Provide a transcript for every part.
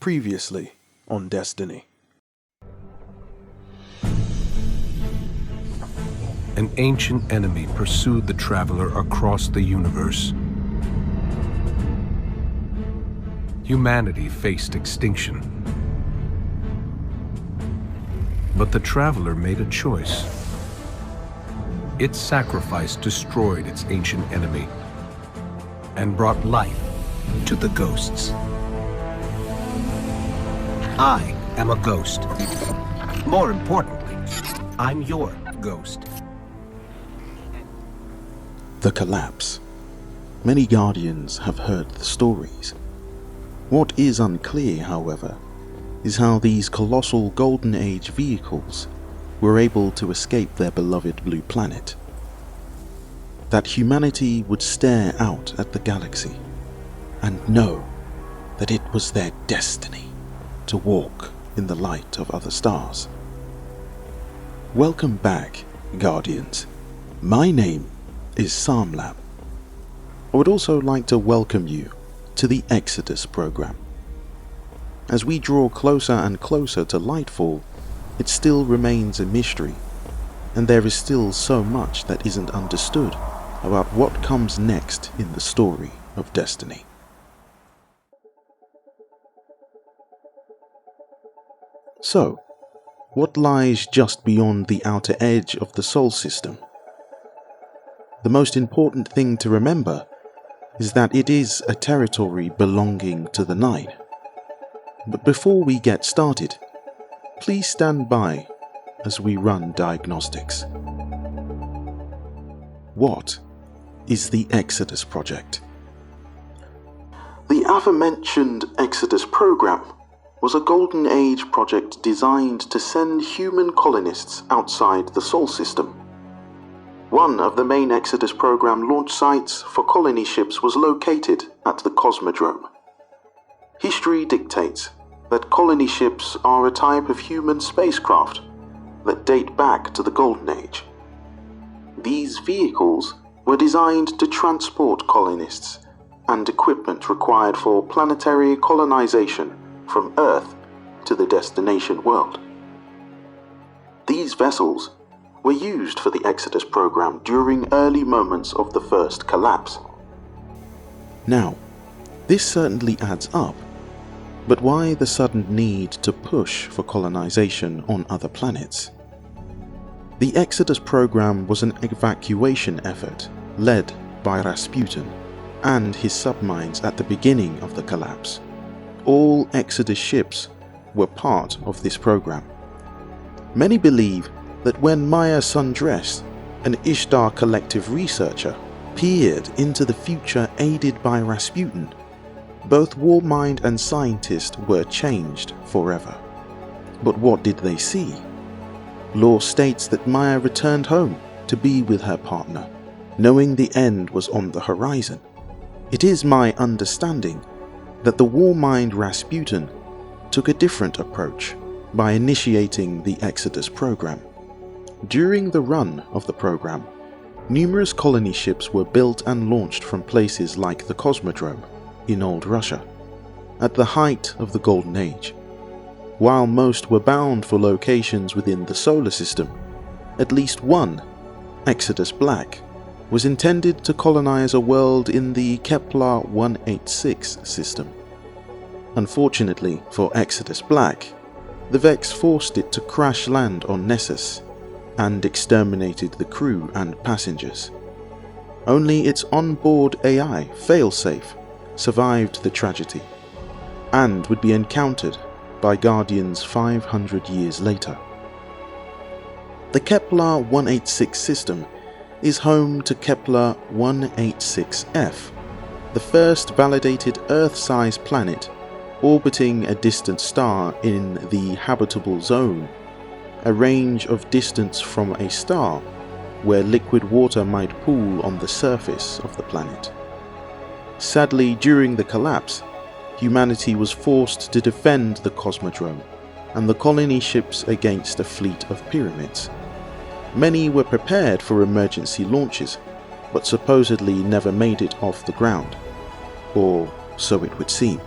Previously on Destiny. An ancient enemy pursued the traveler across the universe. Humanity faced extinction. But the traveler made a choice. Its sacrifice destroyed its ancient enemy and brought life to the ghosts. I am a ghost. More importantly, I'm your ghost. The collapse. Many Guardians have heard the stories. What is unclear, however, is how these colossal Golden Age vehicles were able to escape their beloved blue planet. That humanity would stare out at the galaxy and know that it was their destiny to walk in the light of other stars. Welcome back, Guardians. My name is Samlab. I would also like to welcome you to the Exodus program. As we draw closer and closer to Lightfall, it still remains a mystery, and there is still so much that isn't understood about what comes next in the story of Destiny. So, what lies just beyond the outer edge of the Sol system? The most important thing to remember is that it is a territory belonging to the Nine. But before we get started, please stand by as we run diagnostics. What is the Exodus Project? The aforementioned Exodus program was a Golden Age project designed to send human colonists outside the Sol system. One of the main Exodus program launch sites for colony ships was located at the Cosmodrome. History dictates that colony ships are a type of human spacecraft that date back to the Golden Age. These vehicles were designed to transport colonists and equipment required for planetary colonization from Earth to the destination world. These vessels were used for the Exodus program during early moments of the first collapse. Now, this certainly adds up, but why the sudden need to push for colonization on other planets? The Exodus program was an evacuation effort led by Rasputin and his submines at the beginning of the collapse. All Exodus ships were part of this program. Many believe that when Maya Sundress, an Ishtar Collective researcher, peered into the future aided by Rasputin, both Warmind and scientist were changed forever. But what did they see? Lore states that Maya returned home to be with her partner, knowing the end was on the horizon. It is my understanding that the Warmind Rasputin took a different approach by initiating the Exodus program. During the run of the program, numerous colony ships were built and launched from places like the Cosmodrome in Old Russia, at the height of the Golden Age. While most were bound for locations within the solar system, at least one, Exodus Black, was intended to colonize a world in the Kepler 186 system. Unfortunately for Exodus Black, the Vex forced it to crash land on Nessus and exterminated the crew and passengers. Only its onboard AI, Failsafe, survived the tragedy and would be encountered by Guardians 500 years later. The Kepler 186 system is home to Kepler 186f, the first validated Earth-sized planet orbiting a distant star in the habitable zone, a range of distance from a star where liquid water might pool on the surface of the planet. Sadly, during the collapse, humanity was forced to defend the Cosmodrome and the colony ships against a fleet of pyramids. Many were prepared for emergency launches, but supposedly never made it off the ground, or so it would seem.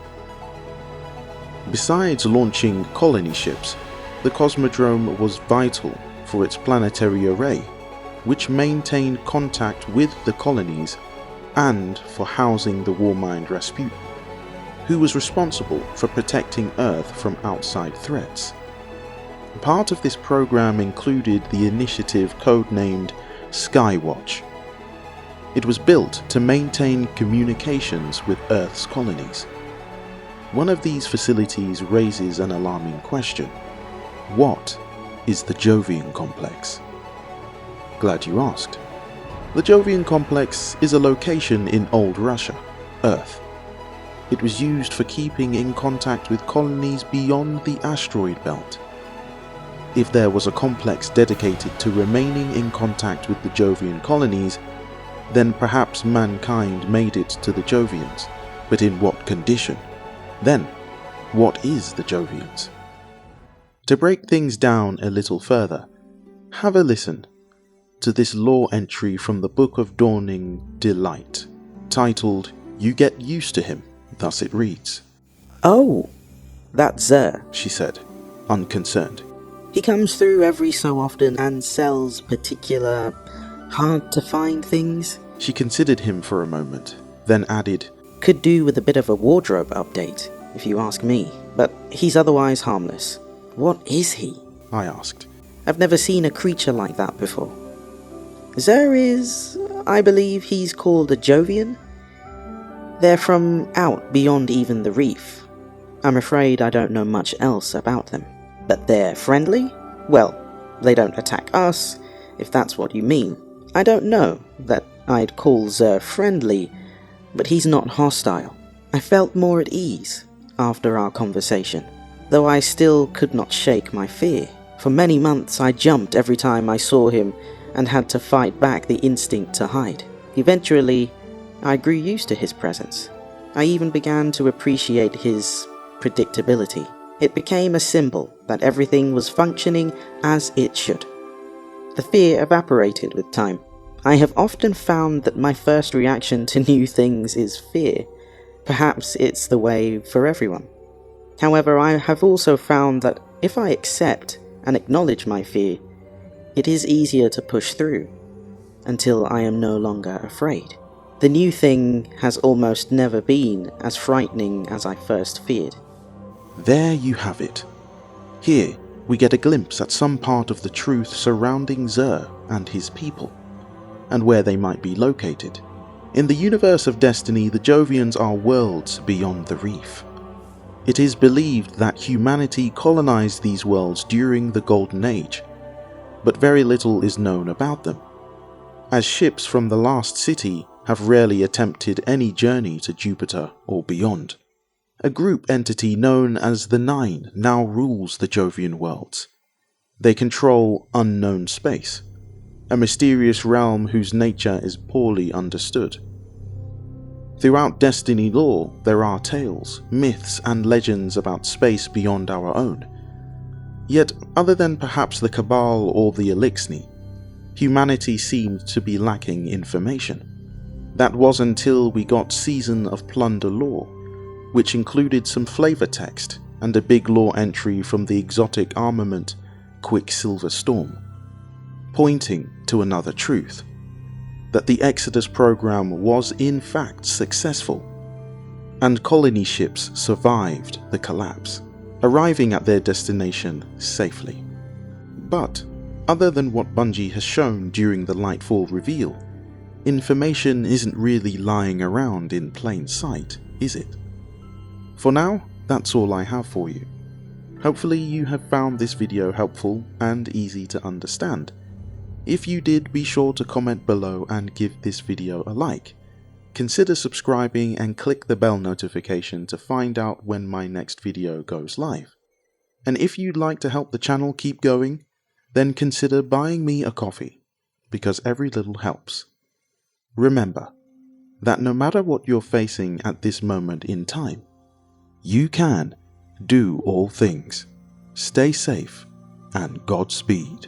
Besides launching colony ships, the Cosmodrome was vital for its planetary array, which maintained contact with the colonies, and for housing the Warmind Rasputin, who was responsible for protecting Earth from outside threats. Part of this program included the initiative codenamed Skywatch. It was built to maintain communications with Earth's colonies. One of these facilities raises an alarming question. What is the Jovian complex? Glad you asked. The Jovian complex is a location in old Russia, Earth. It was used for keeping in contact with colonies beyond the asteroid belt. If there was a complex dedicated to remaining in contact with the Jovian colonies, then perhaps mankind made it to the Jovians. But in what condition? Then, what is the Jovians? To break things down a little further, have a listen to this lore entry from the Book of Dawning Delight, titled You Get Used to Him. Thus it reads. "Oh, that's Zer," she said, unconcerned. "He comes through every so often and sells particular hard-to-find things." She considered him for a moment, then added, "Could do with a bit of a wardrobe update, if you ask me, but he's otherwise harmless." "What is he?" I asked. "I've never seen a creature like that before." "Zer is, I believe he's called a Jovian. They're from out beyond even the reef. I'm afraid I don't know much else about them. But they're friendly? Well, they don't attack us, if that's what you mean. I don't know that I'd call Zer friendly, but he's not hostile. I felt more at ease after our conversation, though I still could not shake my fear. For many months I jumped every time I saw him and had to fight back the instinct to hide. Eventually, I grew used to his presence. I even began to appreciate his predictability. It became a symbol that everything was functioning as it should. The fear evaporated with time. I have often found that my first reaction to new things is fear. Perhaps it's the way for everyone. However, I have also found that if I accept and acknowledge my fear, it is easier to push through until I am no longer afraid. The new thing has almost never been as frightening as I first feared. There you have it. Here, we get a glimpse at some part of the truth surrounding Zer and his people, and where they might be located. In the universe of Destiny, the Jovians are worlds beyond the reef. It is believed that humanity colonized these worlds during the Golden Age, but very little is known about them, as ships from the Last City have rarely attempted any journey to Jupiter or beyond. A group entity known as the Nine now rules the Jovian worlds. They control unknown space, a mysterious realm whose nature is poorly understood. Throughout Destiny lore, there are tales, myths, and legends about space beyond our own. Yet, other than perhaps the Cabal or the Elixni, humanity seemed to be lacking information. That was until we got Season of Plunder lore, which included some flavor text and a big lore entry from the exotic armament Quicksilver Storm, pointing to another truth, that the Exodus program was in fact successful, and colony ships survived the collapse, arriving at their destination safely. But, other than what Bungie has shown during the Lightfall reveal, information isn't really lying around in plain sight, is it? For now, that's all I have for you. Hopefully you have found this video helpful and easy to understand. If you did, be sure to comment below and give this video a like. Consider subscribing and click the bell notification to find out when my next video goes live. And if you'd like to help the channel keep going, then consider buying me a coffee, because every little helps. Remember that no matter what you're facing at this moment in time, you can do all things. Stay safe and Godspeed.